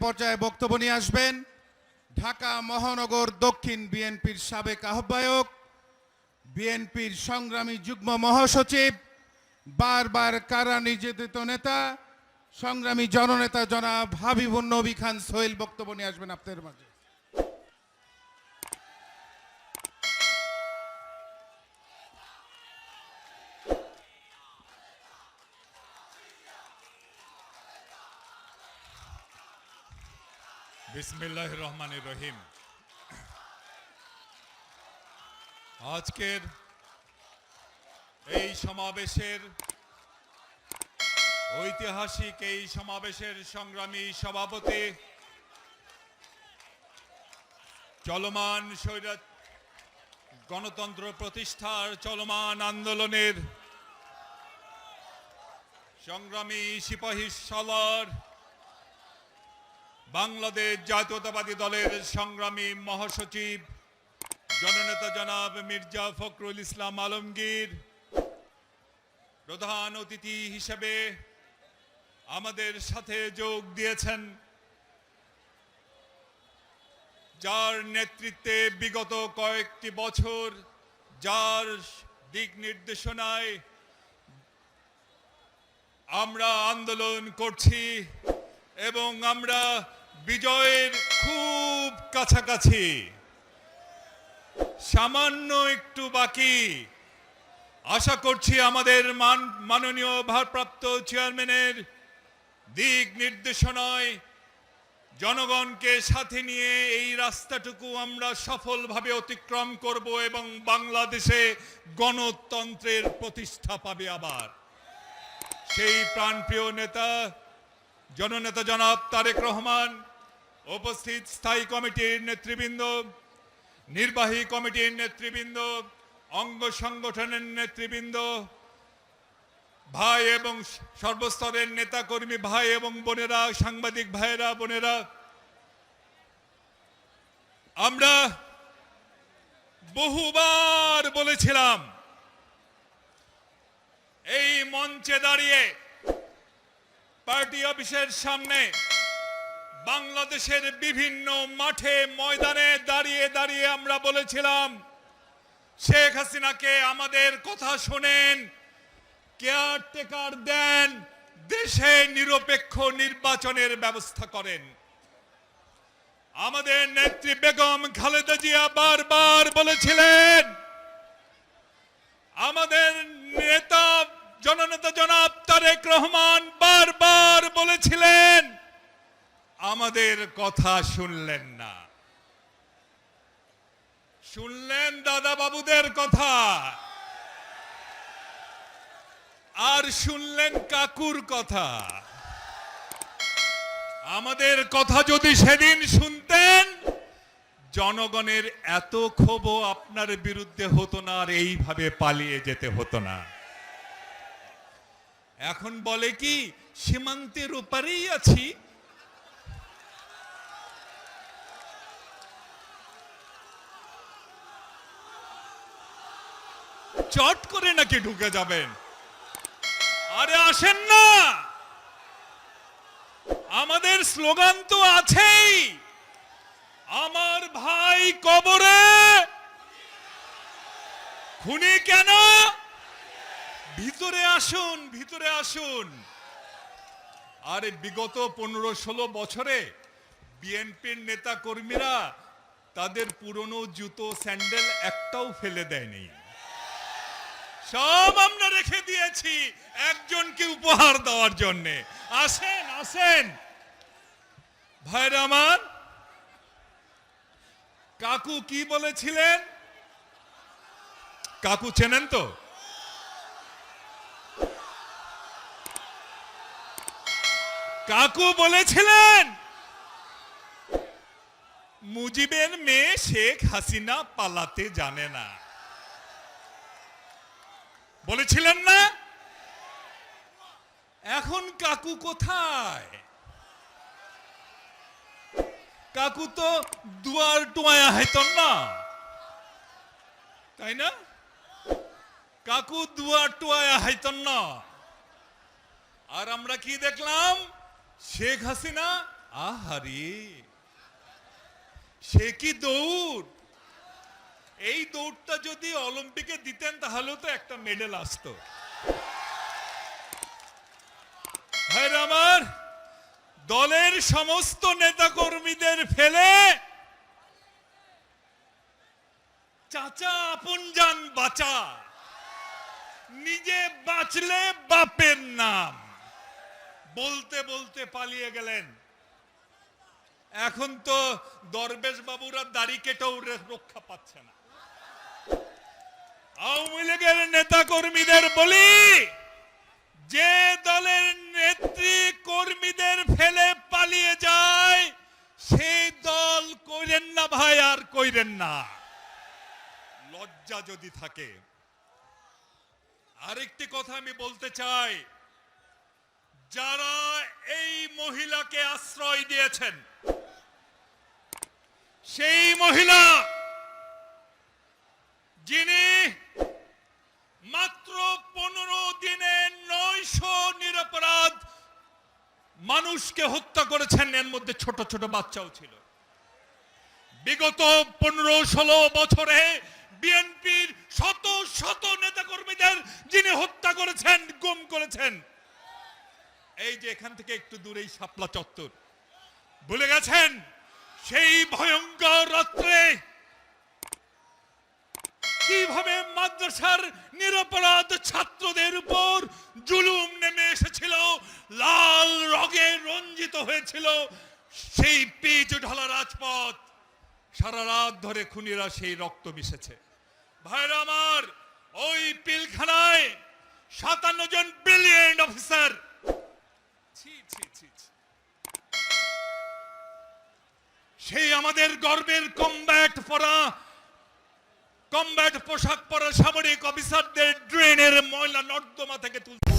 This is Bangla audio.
পর্যায়ে বক্তব্য নিয়ে আসবেন ঢাকা মহানগর দক্ষিণ বিএনপির সাবেক আহ্বায়ক, বিএনপির সংগ্রামী যুগ্ম মহাসচিব, বারবার কারা নির্যাতিত নেতা, সংগ্রামী জননেতা জনাব হাবিবুন নবী খান সোহেল বক্তব্য নিয়ে আসবেন আপনাদের মাঝে। বিসমিল্লাহির রহমানির রহিম। আজকের এই সমাবেশের ঐতিহাসিক এই সমাবেশের সংগ্রামী সভাপতি, চলমান স্বৈরাচার গণতন্ত্র প্রতিষ্ঠার চলমান আন্দোলনের সংগ্রামী সিপাহী সালার, বাংলাদেশ জাতীয়তাবাদী দলের সংগ্রামী মহাসচিব জননেতা জনাব মির্জা ফখরুল ইসলাম আলমগীর, প্রধান অতিথি হিসেবে আমাদের সাথে যোগ দিয়েছেন, যার নেতৃত্বে বিগত কয়েকটি বছর যার দিক নির্দেশনায় আমরা আন্দোলন করছি এবং আমরা বিজয়ের খুব কাছাকাছি, সামান্য একটু বাকি। আশা করছি আমাদের মাননীয় ভারপ্রাপ্ত চেয়ারম্যানের দিক নির্দেশনায় জনগণকে সাথে নিয়ে এই রাস্তাটুকু আমরা সফলভাবে অতিক্রম করব এবং বাংলাদেশে গণতন্ত্রের প্রতিষ্ঠা পাবে আবার। সেই প্রাণপ্রিয় নেতা জননেতা জনাব তারেক রহমান, উপস্থিত স্থায়ী কমিটির নেতৃবৃন্দ, নির্বাহী কমিটির নেতৃবৃন্দ, অঙ্গ সংগঠনের নেতৃবৃন্দ, ভাই এবং সর্বস্তরের নেতা কর্মী ভাই এবং বোনেরা, সাংবাদিক ভাইয়েরা বোনেরা, আমরা বহুবার বলেছিলাম এই মঞ্চে দাঁড়িয়ে, পার্টি অফিসের সামনে, বাংলাদেশের বিভিন্ন মাঠে ময়দানে দাঁড়িয়ে দাঁড়িয়ে আমরা বলেছিলাম শেখ হাসিনাকে আমাদের কথা শোনেন, কেয়ারটেকার দেন, দেশে নিরপেক্ষ নির্বাচনের ব্যবস্থা করেন। আমাদের নেত্রী বেগম খালেদা জিয়া বারবার বলেছিলেন, আমাদের নেতা জননেতা জনাব তারেক রহমান বারবার বলেছিলেন, আমাদের কথা শুনলেন না। শুনলেন দাদা বাবুদের কথা, আর শুনলেন কাকুর কথা। আমাদের কথা যদি সেদিন শুনতেন, জনগণের এত ক্ষোভ আপনার বিরুদ্ধে হতো না, আর এইভাবে পালিয়ে যেতে হতো না। এখন বলে কি সীমান্তের ওপারেই আছি। চট করে নাকি ঢুকে যাবেন? আরে আসেন না, আমাদের স্লোগান তো আছেই, আমার ভাই কবরে, খুনি কেন, ভিতরে আসুন, ভিতরে আসুন। আরে বিগত 15-16 বছরে বিএনপির নেতা কর্মীরা তাদের পুরনো জুতো স্যান্ডেল একটাও ফেলে দেয়নি, সব আমরা রেখে দিয়েছি একজনকে উপহার দেওয়ার জন্য। আসেন আসেন ভাইরা আমার। কাকু কি বলেছিলেন? কাকু চেনেন তো? কাকু বলেছিলেন, মুজিবের মেয়ে শেখ হাসিনা পালাতে জানে না, বলেছিলেন না? এখন কাকু কোথায়? কাকু তো দুয়ার টুয়ায়া হাইতন না, তাই না? কাকু দুয়ার টুয়ায়া হাইতন না। আর আমরা কি দেখলাম? শেখ হাসিনা আহারে, সে কি দৌড়! এই দৌড়টা যদি অলিম্পিকে দিতেন তাহলে তো একটা মেডেল আসতো। ভাইরা আমার, দলের সমস্ত নেতা কর্মীদের ফেলে চাচা আপনজান বাঁচা, নিজে বাঁচলে বাপের নাম বলতে বলতে পালিয়ে গেলেন। এখন তো দরবেশ বাবুরা দাড়ি কেটেও রক্ষা পাচ্ছে না। আওয়ামী লীগের নেতা কর্মীদের বলি, যে দলের নেত্রী কর্মীদের ফেলে পালিয়ে যায় সেই দল কইরেন না ভাই, আর কইরেন না। লজ্জা যদি থাকে। আরেকটি কথা আমি বলতে চাই, যারা এই মহিলাকে আশ্রয় দিয়েছেন, সেই মহিলা যিনি মাত্র 15 দিনে 900 নিরপরাধ মানুষকে হত্যা করেছেন, এর মধ্যে ছোট ছোট বাচ্চাও ছিল। বিগত 15-16 বছরে বিএনপির শত শত নেতা কর্মীদের যিনি হত্যা করেছেন, গুম করেছেন। এই যে এখান থেকে একটু দূরেই শাপলা চত্বর, ভুলে গেছেন সেই ভয়ঙ্কর রাত্রে কিভাবে মাদ্রাসার নিরপরাধ ছাত্রদের উপর জুলুম নেমে এসেছিল, লাল রঙে রঞ্জিত হয়েছিল সেই পিচ ঢালা রাজপথ। সারা রাত ধরে খুনিরা সেই রক্ত মিশেছে। ভাইরা আমার, ওই পিলখানায় 57 জন ব্রিলিয়েন্ট অফিসার, সেই আমাদের গর্বের কমব্যাট পোশাক পরা সামরিক অফিসারদের ড্রেনের ময়লা নর্দমা থেকে তুলতে